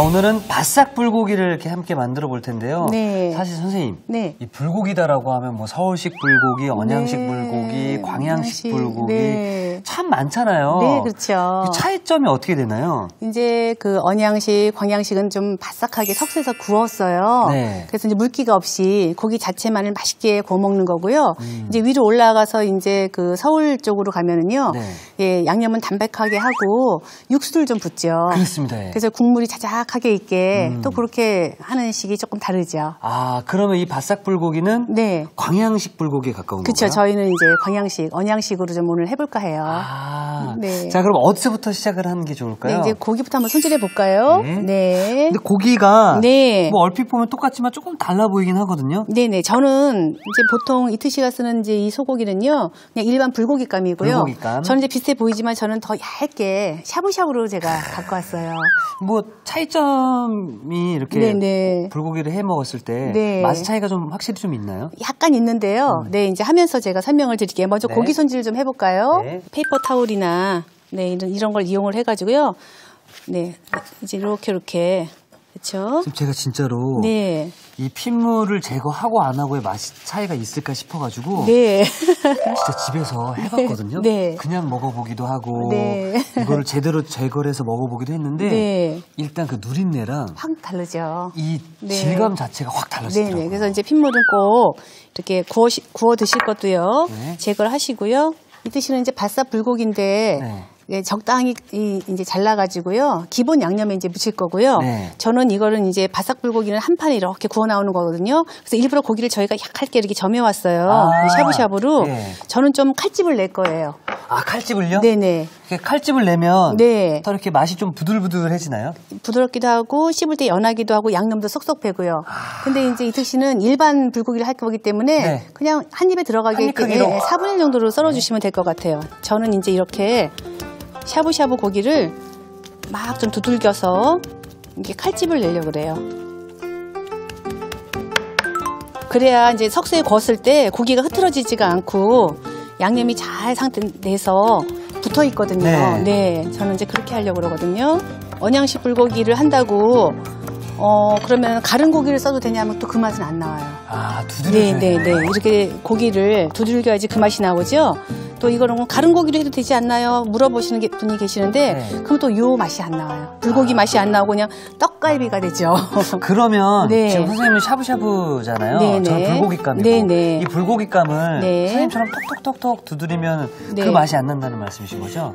오늘은 바싹 불고기를 이렇게 함께 만들어 볼 텐데요. 네. 사실 선생님, 네. 이 불고기다라고 하면 뭐 서울식 불고기, 언양식 네. 불고기, 광양식 불고기 네. 참 많잖아요. 네, 그렇죠. 이 차이점이 어떻게 되나요? 이제 그 언양식, 광양식은 좀 바싹하게 석쇠에서 구웠어요. 네. 그래서 이제 물기가 없이 고기 자체만을 맛있게 구워 먹는 거고요. 이제 위로 올라가서 이제 그 서울 쪽으로 가면은요. 네. 예, 양념은 담백하게 하고 육수를 좀 붓죠. 그렇습니다. 예. 그래서 국물이 자작하게 있게 또 그렇게 하는 식이 조금 다르죠. 아, 그러면 이 바싹 불고기는 네. 광양식 불고기에 가까운 그렇죠. 건가요? 저희는 이제 광양식, 언양식으로 좀 오늘 해볼까 해요. 아, 네. 자, 그럼 어디서부터 시작을 하는 게 좋을까요? 네, 이제 고기부터 한번 손질해 볼까요? 네. 네. 근데 고기가 네. 뭐 얼핏 보면 똑같지만 조금 달라 보이긴 하거든요. 네네. 저는 이제 보통 이트씨가 쓰는 이제 이 소고기는요, 그냥 일반 불고기감이고요. 불고기감. 저는 이제 비슷해 보이지만 저는 더 얇게 샤브샤브로 제가 갖고 왔어요. 뭐 차이점이 이렇게 네네. 불고기를 해 먹었을 때 네. 맛 차이가 좀 확실히 좀 있나요? 약간 있는데요. 네, 이제 하면서 제가 설명을 드릴게요. 먼저 네. 고기 손질 좀 해볼까요? 네. 페이퍼 타올이나 네 이런 걸 이용을 해가지고요. 네, 이제 이렇게 그렇죠? 지금 제가 진짜로 네, 이 핏물을 제거하고 안 하고의 맛 차이가 있을까 싶어가지고 네, 진짜 집에서 해봤거든요. 네. 그냥 먹어보기도 하고 네. 이거를 제대로 제거를 해서 먹어보기도 했는데 네. 일단 그 누린내랑 확 다르죠. 이 네. 질감 자체가 확 달라지더라고요. 네네. 그래서 이제 핏물은 꼭 이렇게 구워 드실 것도요. 네. 제거를 하시고요. 이 드시는 이제 바싹 불고기인데 네. 예, 적당히 이제 잘라가지고요. 기본 양념에 이제 묻힐 거고요. 네. 저는 이거는 이제 바싹 불고기는 한 판에 이렇게 구워 나오는 거거든요. 그래서 일부러 고기를 저희가 약하게 이렇게 점여왔어요. 아. 샤브샤브로. 네. 저는 좀 칼집을 낼 거예요. 아, 칼집을요? 네네. 이렇게 칼집을 내면 네. 더 이렇게 맛이 좀 부들부들해지나요? 부드럽기도 하고 씹을 때 연하기도 하고 양념도 쏙쏙 배고요. 근데 이제 이특 씨는 일반 불고기를 할 거기 때문에 네. 그냥 한 입에 들어가게 한입 크기로? 4분의 1 정도로 썰어주시면 될 것 같아요. 저는 이제 이렇게 샤브샤브 고기를 막 좀 두들겨서 이렇게 칼집을 내려고 그래요. 그래야 이제 석쇠에 구웠을 때 고기가 흐트러지지가 않고 양념이 잘 내서 붙어 있거든요. 네. 네, 저는 이제 그렇게 하려고 그러거든요. 언양식 불고기를 한다고 그러면 가른 고기를 써도 되냐면 또 그 맛은 안 나와요. 아, 두드려줘야 네. 이렇게 고기를 두들겨야지 그 맛이 나오죠. 또 이거는 가른 고기로 해도 되지 않나요? 물어보시는 분이 계시는데 네. 그럼 또 요 맛이 안 나와요. 불고기 맛이 안 나오고 그냥 떡갈비가 되죠. 그러면 네. 지금 선생님은 샤브샤브잖아요. 네네. 저는 불고기감이고 네네. 이 불고기감을 네. 선생님처럼 톡톡톡톡 두드리면 네. 그 맛이 안 난다는 말씀이신 거죠?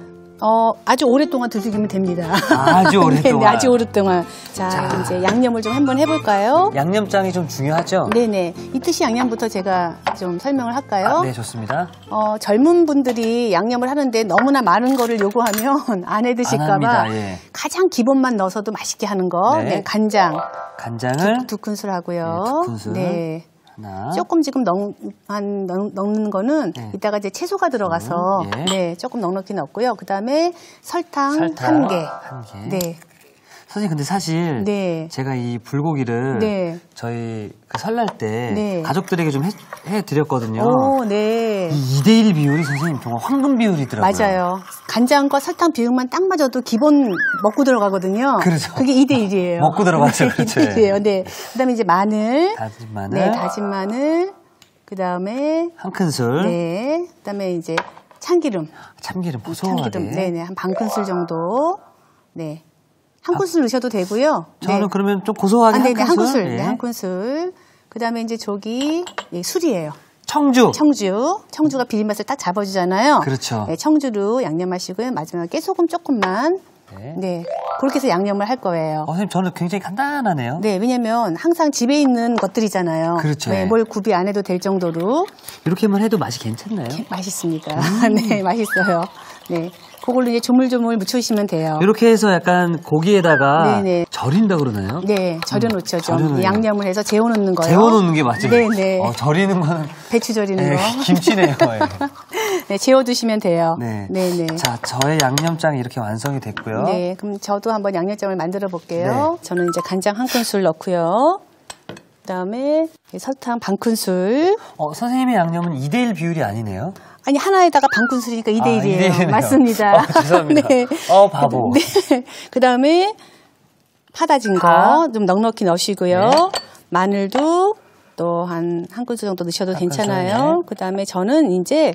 아주 오랫동안 두들기면 됩니다. 아주 오랫동안. 네, 아주 오랫동안. 자, 이제 양념을 좀 한번 해볼까요? 양념장이 좀 중요하죠? 네네. 이 뜻이 양념부터 제가 좀 설명을 할까요? 네, 좋습니다. 젊은 분들이 양념을 하는데 너무나 많은 거를 요구하면 안 해 드실까봐 합니다. 예. 가장 기본만 넣어서도 맛있게 하는 거. 네. 네, 간장 간장을 두 큰술 하고요. 네, 두 큰술. 네. 하나. 조금 지금 넣는 거는 네. 이따가 이제 채소가 들어가서 예. 네, 조금 넉넉히 넣고요. 그다음에 설탕 한 개. 한 개. 네. 선생님, 근데 사실 네. 제가 이 불고기를 네. 저희 그 설날 때 네. 가족들에게 좀 해드렸거든요. 오, 네. 이 2대1 비율이 선생님 정말 황금 비율이더라고요. 맞아요. 간장과 설탕 비율만 딱 맞아도 기본 먹고 들어가거든요. 그렇죠. 그게 2대1이에요. 먹고 들어가죠. 그렇죠. 2대1이에요. 네. 그다음에 이제 마늘. 다진 마늘. 네, 다진 마늘. 그다음에 한 큰술. 네. 그다음에 이제 참기름. 참기름 고소하게. 참기름. 네, 네. 한 반 큰술 정도. 네. 한 큰술 넣으셔도 되고요. 저는 네. 그러면 좀 고소하게 네네, 한 큰술. 예. 네, 한 큰술. 그다음에 이제 저기 술이에요. 청주. 청주가 비린맛을 딱 잡아주잖아요. 그렇죠. 네, 청주로 양념하시고요. 마지막에 깨소금 조금만. 네. 네, 그렇게 해서 양념을 할 거예요. 선생님, 저는 굉장히 간단하네요. 네, 왜냐면 항상 집에 있는 것들이잖아요. 그렇죠. 네, 뭘 구비 안 해도 될 정도로 이렇게만 해도 맛이 괜찮나요? 맛있습니다. 네, 맛있어요. 네, 그걸로 이제 조물조물 묻혀주시면 돼요. 이렇게 해서 약간 고기에다가 네네. 절인다 그러나요? 네, 절여놓죠. 좀 절여놓어요. 양념을 해서 재워놓는 거예요. 재워놓는 게 맞아요. 네네. 절이는 거는 배추 절이는 거. 김치네요. 예. 네, 재워두시면 돼요. 네. 네네. 자, 저의 양념장이 이렇게 완성이 됐고요. 네, 그럼 저도 한번 양념장을 만들어 볼게요. 네. 저는 이제 간장 한 큰술 넣고요. 그다음에 설탕 반 큰술. 선생님의 양념은 2대1 비율이 아니네요. 아니 하나에다가 반 큰술이니까 2대1이에요. 2대1이네요. 맞습니다. 죄송합니다. 네. 바보. 네. 그다음에 파 다진 거 좀 넉넉히 넣으시고요. 네. 마늘도 또 한 큰술 정도 넣으셔도 한 괜찮아요. 큰술, 네. 그다음에 저는 이제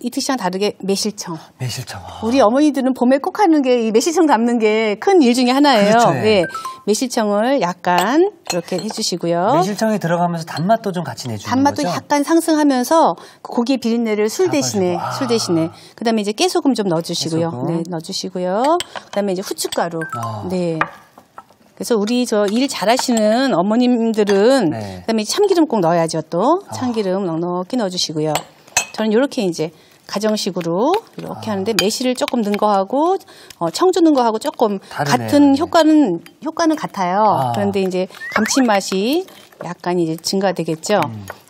이특 씨랑 다르게 매실청. 매실청. 우리 어머니들은 봄에 꼭 하는 게 이 매실청 담는 게 큰 일 중에 하나예요. 그렇죠, 예. 네. 매실청을 약간 이렇게 해주시고요. 매실청이 들어가면서 단맛도 좀 같이 내주는 단맛도 거죠? 약간 상승하면서 그 고기의 비린내를 술 대신에 잡아주고. 술 대신에 그다음에 이제 깨소금 좀 넣어주시고요. 깨소금. 네, 넣어주시고요. 그다음에 이제 후춧가루. 아. 네. 그래서 우리 저 일 잘하시는 어머님들은 네. 그다음에 참기름 꼭 넣어야죠. 또 참기름 넉넉히 넣어주시고요. 저는 이렇게 이제 가정식으로 이렇게 하는데 매실을 조금 넣은 거하고 청주 넣은 거하고 조금 다르네요. 같은 효과는 같아요. 아. 그런데 이제 감칠맛이 약간 이제 증가되겠죠.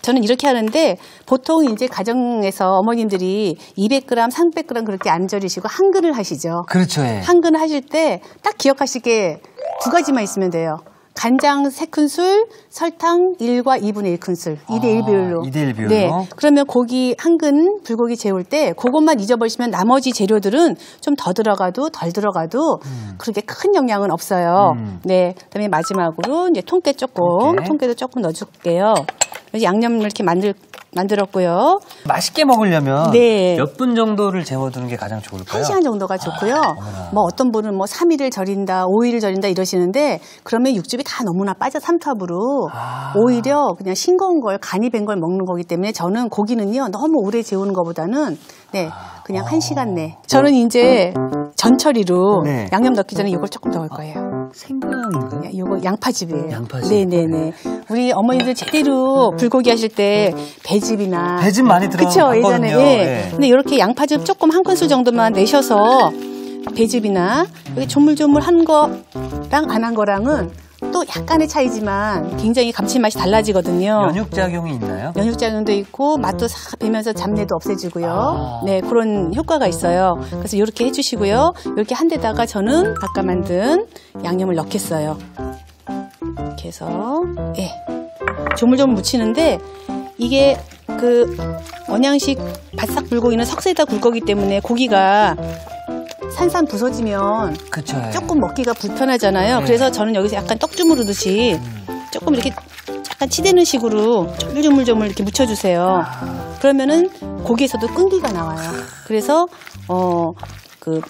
저는 이렇게 하는데 보통 이제 가정에서 어머님들이 200g, 300g 그렇게 안 절이시고 한 근을 하시죠. 그렇죠. 예. 한 근을 하실 때 딱 기억하실 게 두 가지만 있으면 돼요. 간장 3큰술, 설탕 1과 2분의 1큰술, 2대1 비율로. 2대1 비율로. 네. 그러면 고기 한 근, 불고기 재울 때 그것만 잊어버리시면 나머지 재료들은 좀 더 들어가도 덜 들어가도 그렇게 큰 영향은 없어요. 네. 그다음에 마지막으로 이제 통깨 조금, 통깨. 통깨도 조금 넣어줄게요. 그래서 양념을 이렇게 만들었고요. 맛있게 먹으려면 네. 몇 분 정도를 재워두는 게 가장 좋을까요? 1시간 정도가 좋고요. 어머나. 뭐 어떤 분은 뭐 3일을 절인다, 5일을 절인다 이러시는데 그러면 육즙이 다 너무나 빠져 삼투압으로 오히려 그냥 싱거운 걸 간이 밴 걸 먹는 거기 때문에 저는 고기는요 너무 오래 재우는 것보다는 네 그냥 1시간 내. 저는 이제 전처리로 네. 양념 넣기 전에 이걸 조금 넣을 거예요. 생강인가요? 이거 양파즙이에요. 양파즙. 네네네. 우리 어머니들 제대로 불고기 하실 때 배즙이나 배즙 많이 그쵸 예전에 들어갔거든요. 예. 네. 근데 이렇게 양파즙 조금 한 큰술 정도만 내셔서 배즙이나 여기 조물조물한 거랑 안 한 거랑은 또 약간의 차이지만 굉장히 감칠맛이 달라지거든요. 연육작용이 있나요? 연육작용도 있고 맛도 싹 배면서 잡내도 없애주고요. 아. 네 그런 효과가 있어요. 그래서 이렇게 해주시고요. 이렇게 한 데다가 저는 아까 만든 양념을 넣겠어요. 이렇게 해서 예 조물조물 묻히는데 이게 그 언양식 바싹 불고기는 석쇠에다 굴 거기 때문에 고기가 산산 부서지면 그쵸. 예. 조금 먹기가 불편하잖아요. 네. 그래서 저는 여기서 약간 떡 주무르듯이 조금 이렇게 약간 치대는 식으로 조물조물 이렇게 묻혀주세요. 그러면은 고기에서도 끈기가 나와요. 그래서 그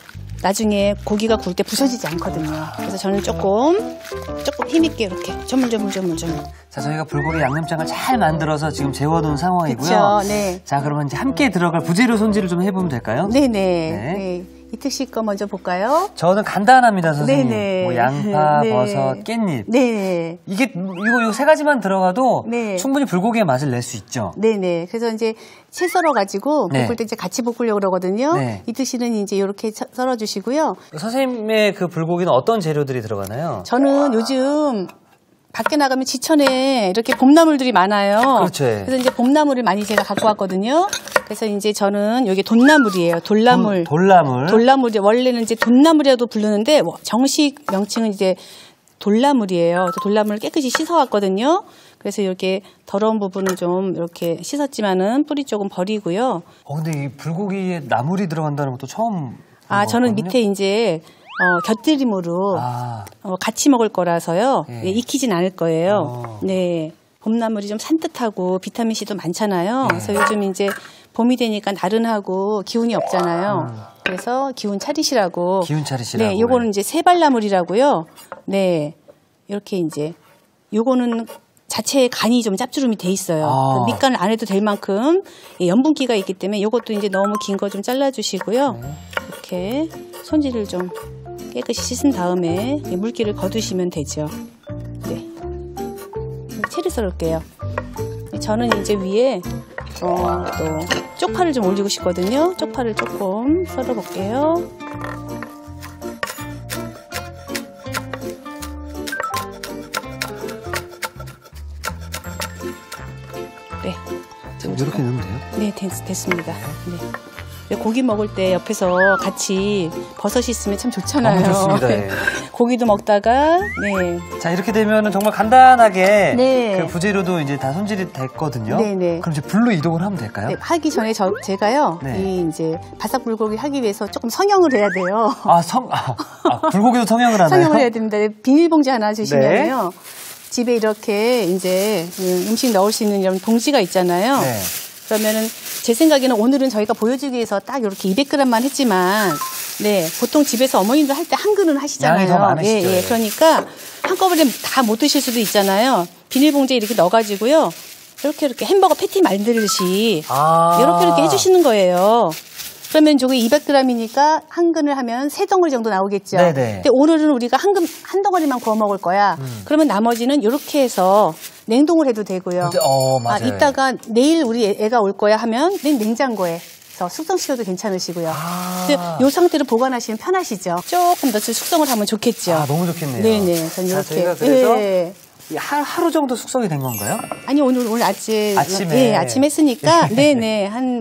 나중에 고기가 구울 때 부서지지 않거든요. 그래서 저는 조금 힘있게 이렇게 조물조물. 자, 저희가 불고기 양념장을 잘 만들어서 지금 재워둔 상황이고요. 그렇죠. 네. 자, 그러면 이제 함께 들어갈 부재료 손질을 좀 해보면 될까요? 네네. 네. 네. 이특 씨 거 먼저 볼까요? 저는 간단합니다, 선생님. 네네. 뭐 양파, 네. 버섯, 깻잎. 네. 이거 세 가지만 들어가도 네. 충분히 불고기의 맛을 낼 수 있죠. 네네. 그래서 이제 채 썰어가지고 네. 볶을 때 이제 같이 볶으려고 그러거든요. 네. 이특 씨는 이제 이렇게 썰어주시고요. 선생님의 그 불고기는 어떤 재료들이 들어가나요? 저는 요즘 밖에 나가면 지천에 이렇게 봄나물들이 많아요. 그렇죠. 그래서 이제 봄나물을 많이 제가 갖고 왔거든요. 그래서 이제 저는 여기 돈나물이에요. 돌나물. 돌나물이 원래는 이제 돈나물이라도 부르는데 정식 명칭은 이제 돌나물이에요. 그래서 돌나물을 깨끗이 씻어왔거든요. 그래서 이렇게 더러운 부분은 좀 이렇게 씻었지만은 뿌리 쪽은 버리고요. 근데 이 불고기에 나물이 들어간다는 것도 처음. 저는 봤거든요. 밑에 이제 곁들임으로 같이 먹을 거라서요. 예. 예, 익히진 않을 거예요. 네. 봄나물이 좀 산뜻하고 비타민C도 많잖아요. 그래서 요즘 이제 봄이 되니까 나른하고 기운이 없잖아요. 그래서 기운 차리시라고. 네, 요거는 이제 세발나물이라고요. 네. 이렇게 이제 요거는 자체에 간이 좀 짭주름이 돼 있어요. 밑간을 안 해도 될 만큼 염분기가 있기 때문에 요것도 이제 너무 긴 거 좀 잘라주시고요. 이렇게 손질을 좀 깨끗이 씻은 다음에 물기를 거두시면 되죠. 네. 채를 썰을게요. 저는 이제 위에 또 쪽파를 좀 올리고 싶거든요. 쪽파를 조금 썰어 볼게요. 네. 이렇게 넣으면 돼요? 네, 됐습니다. 네. 고기 먹을 때 옆에서 같이 버섯이 있으면 참 좋잖아요. 너무 좋습니다. 예. 고기도 먹다가, 네. 자, 이렇게 되면은 정말 간단하게 네. 그 부재료도 이제 다 손질이 됐거든요. 네네. 그럼 이제 불로 이동을 하면 될까요? 네, 하기 전에 제가요, 네. 이 이제 바삭 불고기 하기 위해서 조금 성형을 해야 돼요. 불고기도 성형을 하나요? 성형을 해야 됩니다. 비닐봉지 하나 주시면요. 집에 이렇게 이제 음식 넣을 수 있는 이런 봉지가 있잖아요. 네. 그러면은 제 생각에는 오늘은 저희가 보여주기 위해서 딱 이렇게 200g만 했지만, 네, 보통 집에서 어머님들 할 때 한 그릇 하시잖아요. 양이 더 많으시죠. 예. 그러니까 한꺼번에 다 못 드실 수도 있잖아요. 비닐봉지에 이렇게 넣어가지고요. 이렇게 햄버거 패티 만들듯이 이렇게 해주시는 거예요. 그러면 저게 200g이니까 한 근을 하면 3덩어리 정도 나오겠죠. 네네. 근데 오늘은 우리가 한 덩어리만 구워 먹을 거야. 그러면 나머지는 이렇게 해서 냉동을 해도 되고요. 맞아요. 이따가 내일 우리 애가 올 거야 하면 냉장고에 숙성시켜도 괜찮으시고요. 이 상태로 보관하시면 편하시죠. 조금 더 숙성을 하면 좋겠죠. 너무 좋겠네요. 네네. 전 이렇게. 저희가 그래서 하루 정도 숙성이 된 건가요? 아니, 오늘 아침에. 네, 아침 했으니까. 네네. 한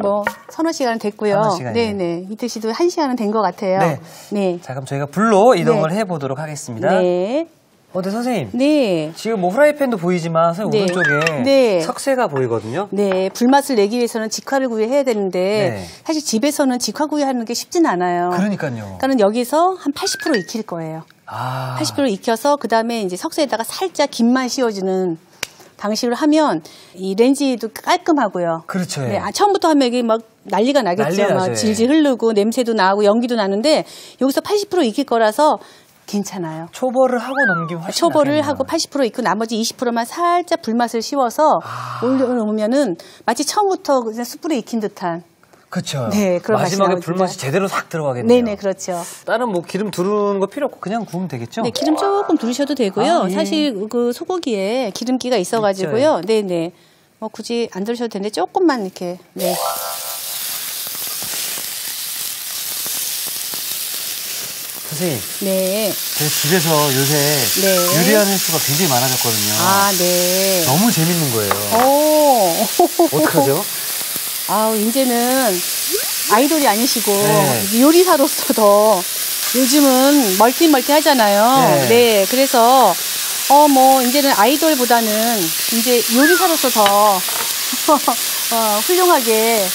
서너 시간 됐고요. 서너 시간이요. 네네. 이틀 씨도 1시간은 된 것 같아요. 네. 네. 자, 그럼 저희가 불로 이동을 해보도록 하겠습니다. 네. 네, 선생님. 네. 지금 후라이팬도 보이지만, 선생님 오른쪽에 석쇠가 보이거든요. 네. 불맛을 내기 위해서는 직화를 구이해야 되는데, 사실 집에서는 직화 구이하는 게 쉽진 않아요. 그러니까요. 그러니까 여기서 한 80% 익힐 거예요. 80% 익혀서 그 다음에 이제 석쇠에다가 살짝 김만 씌워주는 방식으로 하면 이 렌지도 깔끔하고요. 그렇죠. 네, 처음부터 하면 이게 막 난리가 나겠죠. 막 질질 흐르고 냄새도 나고 연기도 나는데 여기서 80% 익힐 거라서 괜찮아요. 초벌을 하고 넘기면 훨씬 초벌을 하고 80% 익고 나머지 20%만 살짝 불맛을 씌워서 올려놓으면은 마치 처음부터 그냥 숯불에 익힌 듯한. 그렇죠. 네, 그런 마지막에 불맛이 제대로 싹 들어가겠네요. 네네, 그렇죠. 다른 기름 두르는 거 필요 없고 그냥 구우면 되겠죠? 네, 기름 조금 두르셔도 되고요. 사실 그 소고기에 기름기가 있어가지고요. 네네. 굳이 안 두르셔도 되는데 조금만 이렇게. 네. 선생님. 네. 제 집에서 요새 요리하는 횟수가 굉장히 많아졌거든요. 네. 너무 재밌는 거예요. 어떡하죠? 이제는 아이돌이 아니시고 요리사로서도 요즘은 멀티 하잖아요. 네. 그래서 이제는 아이돌보다는 이제 요리사로서 더 훌륭하게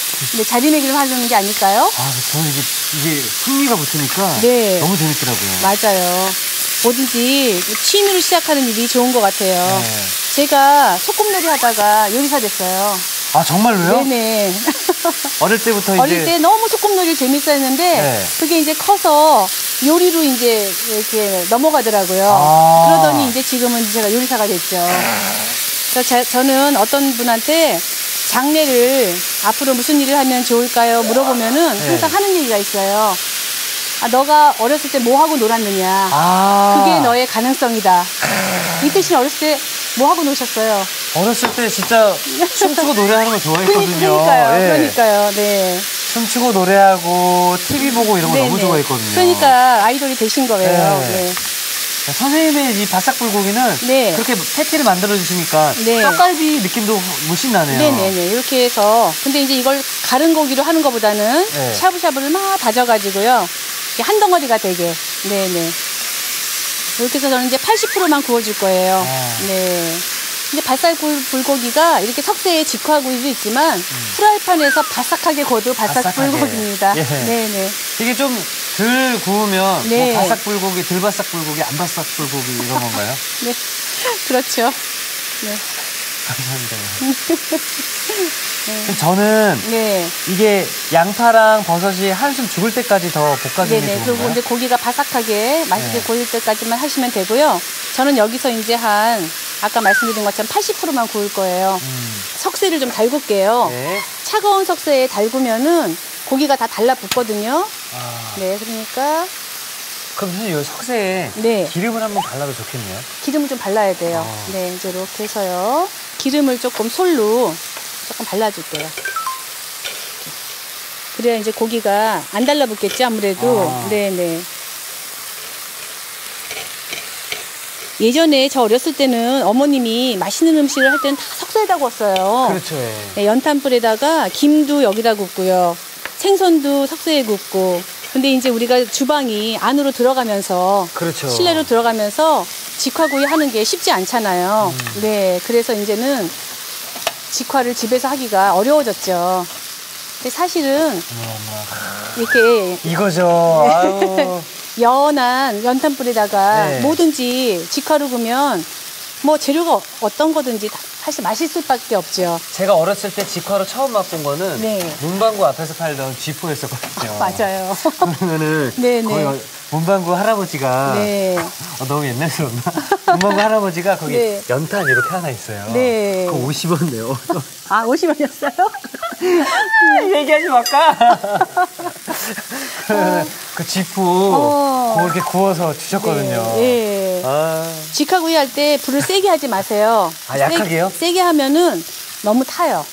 자리매김을 하는 게 아닐까요? 저는 이게 흥미가 붙으니까 너무 재밌더라고요. 맞아요. 뭐든지 취미로 시작하는 일이 좋은 것 같아요. 제가 소꿉놀이 하다가 요리사 됐어요. 정말로요? 네네. 어릴 때부터 어릴 때 너무 소꿉놀이 재밌었는데 그게 이제 커서 요리로 이제 이렇게 넘어가더라고요. 그러더니 이제 지금은 제가 요리사가 됐죠. 그래서 저는 어떤 분한테 장래를 앞으로 무슨 일을 하면 좋을까요? 물어보면은 항상 하는 얘기가 있어요. 너가 어렸을 때 뭐 하고 놀았느냐. 그게 너의 가능성이다. 이태 씨는 어렸을 때 뭐 하고 노셨어요? 어렸을 때 진짜 춤추고 노래하는 거 좋아했거든요. 그러니까요. 네. 춤추고 노래하고 TV 보고 이런 거 너무 좋아했거든요. 그러니까 아이돌이 되신 거예요. 네. 선생님의 이 바싹 불고기는 그렇게 패티를 만들어 주시니까 떡갈비 느낌도 훨씬 나네요. 네네네. 이렇게 해서 근데 이제 이걸 가른 고기로 하는 것보다는 샤브샤브를 막 다져가지고요. 한 덩어리가 되게. 네네. 이렇게 해서 저는 이제 80%만 구워줄 거예요. 네. 근데 바싹 불고기가 이렇게 석쇠에 직화구이도 있지만 프라이팬에서 바삭하게 구워도 바싹 불고기입니다. 네네. 이게 좀 덜 구우면 뭐 바싹 불고기, 덜 바싹 불고기, 안 바싹 불고기 이런 건가요? 네. 그렇죠. 네. 감사합니다. 저는 이게 양파랑 버섯이 한숨 죽을 때까지 더 볶아주는 게 좋은가요? 그리고 이제 고기가 바삭하게 맛있게 구울 때까지만 하시면 되고요. 저는 여기서 이제 아까 말씀드린 것처럼 80%만 구울 거예요. 석쇠를 좀 달굴게요. 차가운 석쇠에 달구면은 고기가 다 달라붙거든요. 네, 그러니까. 그럼 선생님 이 석쇠에 기름을 한번 발라도 좋겠네요. 기름을 좀 발라야 돼요. 네, 이제 이렇게 해서요. 기름을 조금 솔로 조금 발라줄게요. 그래야 이제 고기가 안 달라붙겠죠, 아무래도. 네네. 예전에 저 어렸을 때는 어머님이 맛있는 음식을 할 때는 다 석쇠에다 구웠어요. 그렇죠. 네, 연탄불에다가 김도 여기다 굽고요. 생선도 석쇠에 굽고. 근데 이제 우리가 주방이 안으로 들어가면서 그렇죠. 실내로 들어가면서 직화구이 하는 게 쉽지 않잖아요. 네, 그래서 이제는 직화를 집에서 하기가 어려워졌죠. 근데 사실은 이렇게 이거죠. 아유. 연한 연탄불에다가 네. 뭐든지 직화로 구우면 뭐 재료가 어떤 거든지 사실 맛있을 밖에 없죠. 제가 어렸을 때 직화로 처음 맛본 거는 네. 문방구 앞에서 팔던 쥐포였었거든요. 맞아요. 그러면은 네네. 거기 문방구 할아버지가 네. 너무 옛날스럽나? 문방구 할아버지가 거기 네. 연탄 이렇게 하나 있어요. 네. 그거 50원 내요. 아, 50원이었어요? 얘기하지 말까? 그 쥐포 그걸 이렇게 구워서 주셨거든요. 네. 네. 직화구이 할 때 불을 세게 하지 마세요. 아, 약하게요? 세게 하면은 너무 타요.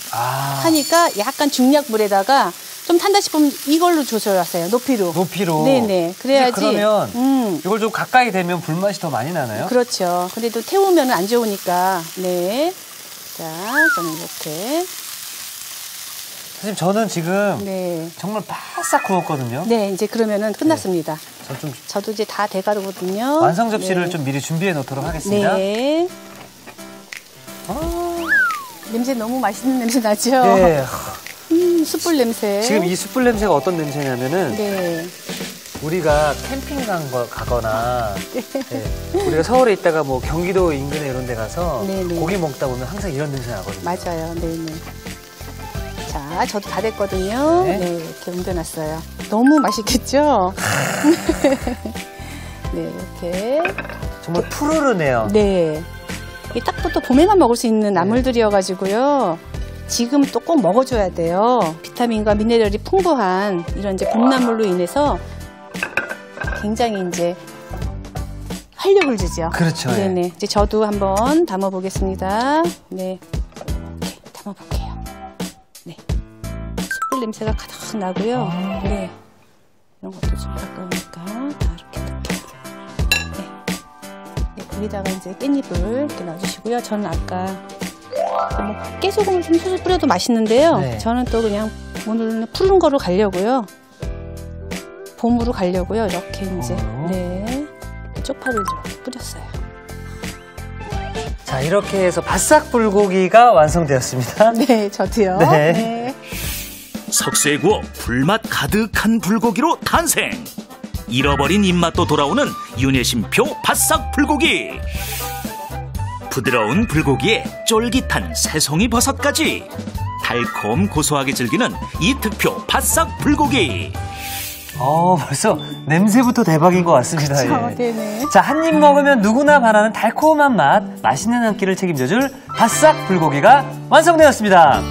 타니까 약간 중약불에다가 좀 탄다 싶으면 이걸로 조절하세요. 높이로. 높이로? 네네. 그래야지. 그러면 이걸 좀 가까이 대면 불맛이 더 많이 나나요? 그렇죠. 근데 또 태우면 안 좋으니까. 네. 자, 저는 이렇게. 선생님, 저는 지금 네. 정말 바싹 구웠거든요. 네, 이제 그러면은 끝났습니다. 네. 저도 이제 다 돼가거든요. 완성 접시를 네. 좀 미리 준비해 놓도록 하겠습니다. 네. 냄새 너무 맛있는 냄새 나죠? 네. 숯불 냄새. 지금 이 숯불 냄새가 어떤 냄새냐면은 네. 우리가 캠핑 가거나 네. 우리가 서울에 있다가 뭐 경기도 인근에 이런 데 가서 네네. 고기 먹다 보면 항상 이런 냄새 나거든요. 맞아요. 네네. 자, 저도 다 됐거든요. 네. 네, 이렇게 옮겨놨어요. 너무 맛있겠죠? 네, 이렇게. 정말 푸르르네요. 네. 이 딱부터 봄에만 먹을 수 있는 나물들이어가지고요. 지금 또 꼭 먹어줘야 돼요. 비타민과 미네랄이 풍부한 이런 이제 봄나물로 인해서 굉장히 이제 활력을 주죠. 그렇죠. 네네. 예. 이제 저도 한번 담아보겠습니다. 네. 이렇게 담아볼게요. 네. 숯불 냄새가 가득 나고요. 네. 이런 것도 좀 아까우니까 다 이렇게 넣을게요. 네. 네. 여기다가 이제 깻잎을 이렇게 넣어주시고요. 저는 아까 뭐 깨소금을 좀 소스 뿌려도 맛있는데요. 네. 저는 또 그냥 오늘은 푸른 거로 가려고요. 봄으로 가려고요. 이렇게 이제 네 쪽파를 이렇게 뿌렸어요. 자, 이렇게 해서 바싹 불고기가 완성되었습니다. 네, 저도요. 네. 네. 석쇠에 구워 불맛 가득한 불고기로 탄생. 잃어버린 입맛도 돌아오는 윤혜심표 바싹 불고기. 부드러운 불고기에 쫄깃한 새송이 버섯까지 달콤 고소하게 즐기는 이 특표 바싹 불고기. 벌써 냄새부터 대박인 것 같습니다. 그렇죠. 예. 네네. 자, 한 입 먹으면 누구나 반하는 달콤한 맛, 맛있는 한 끼를 책임져줄 바싹 불고기가 완성되었습니다.